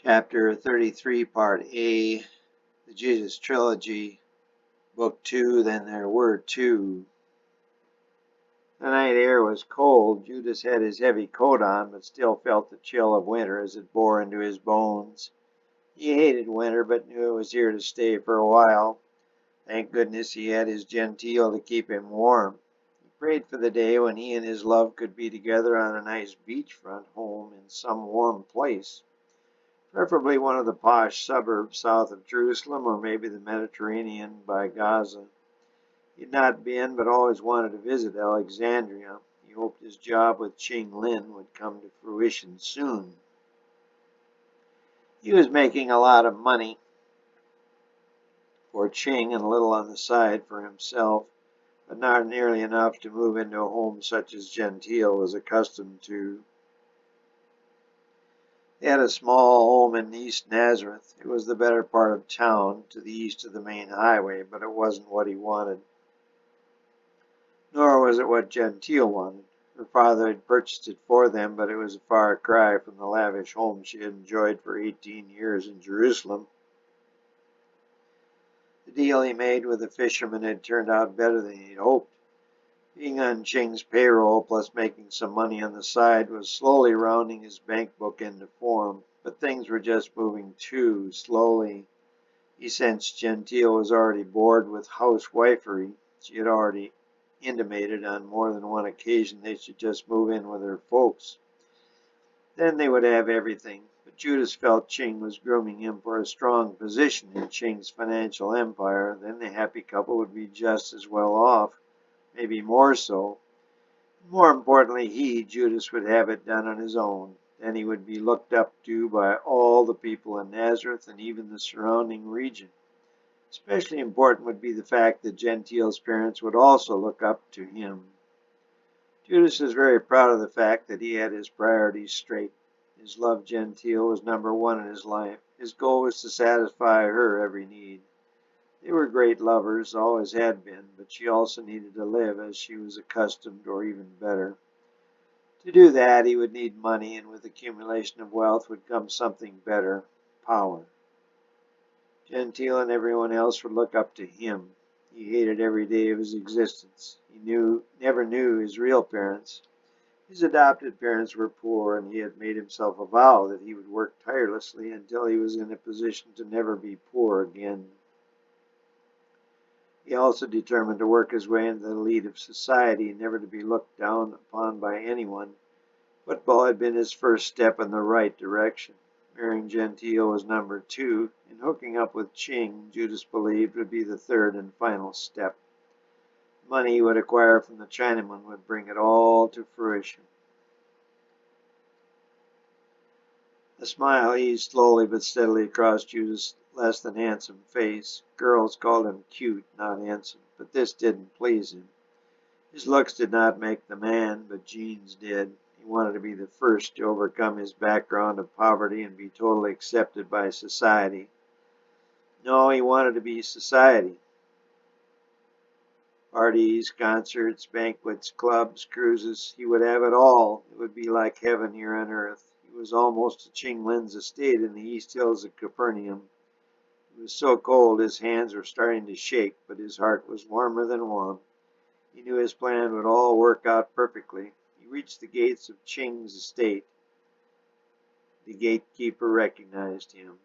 Chapter 33, Part A, the Jesus Trilogy, Book 2, Then There Were Two. The night air was cold. Judas had his heavy coat on, but still felt the chill of winter as it bore into his bones. He hated winter, but knew it was here to stay for a while. Thank goodness he had his genteel to keep him warm. He prayed for the day when he and his love could be together on a nice beachfront home in some warm place. Preferably one of the posh suburbs south of Jerusalem, or maybe the Mediterranean by Gaza. He had not been, but always wanted to visit Alexandria. He hoped his job with Ching Lin would come to fruition soon. He was making a lot of money for Ching and a little on the side for himself, but not nearly enough to move into a home such as Gentile was accustomed to. They had a small home in East Nazareth. It was the better part of town, to the east of the main highway, but it wasn't what he wanted. Nor was it what Gentile wanted. Her father had purchased it for them, but it was a far cry from the lavish home she had enjoyed for 18 years in Jerusalem. The deal he made with the fisherman had turned out better than he'd hoped. Being on Ching's payroll, plus making some money on the side, was slowly rounding his bank book into form, but things were just moving too slowly. He sensed Gentile was already bored with housewifery. She had already intimated on more than one occasion they should just move in with her folks. Then they would have everything, but Judas felt Ching was grooming him for a strong position in Ching's financial empire. Then the happy couple would be just as well off. Maybe more so. More importantly, Judas, would have it done on his own. Then he would be looked up to by all the people in Nazareth and even the surrounding region. Especially important would be the fact that Gentile's parents would also look up to him. Judas was very proud of the fact that he had his priorities straight. His love Gentile was number one in his life. His goal was to satisfy her every need. They were great lovers, always had been, but she also needed to live as she was accustomed, or even better. To do that, he would need money, and with accumulation of wealth would come something better, power. Gentile and everyone else would look up to him. He hated every day of his existence. He never knew his real parents. His adopted parents were poor, and he had made himself a vow that he would work tirelessly until he was in a position to never be poor again. He also determined to work his way into the elite of society, never to be looked down upon by anyone. Football had been his first step in the right direction. Marrying Gentile was number two, and hooking up with Ching, Judas believed, would be the third and final step. The money he would acquire from the Chinaman would bring it all to fruition. A smile eased slowly but steadily across Judas' less than handsome face. Girls called him cute, not handsome, but this didn't please him. His looks did not make the man, but genes did. He wanted to be the first to overcome his background of poverty and be totally accepted by society. No, he wanted to be society. Parties, concerts, banquets, clubs, cruises, he would have it all. It would be like heaven here on earth. He was almost to Ching Lin's estate in the East Hills of Capernaum. It was so cold his hands were starting to shake, but his heart was warmer than warm. He knew his plan would all work out perfectly. He reached the gates of Ching's estate. The gatekeeper recognized him.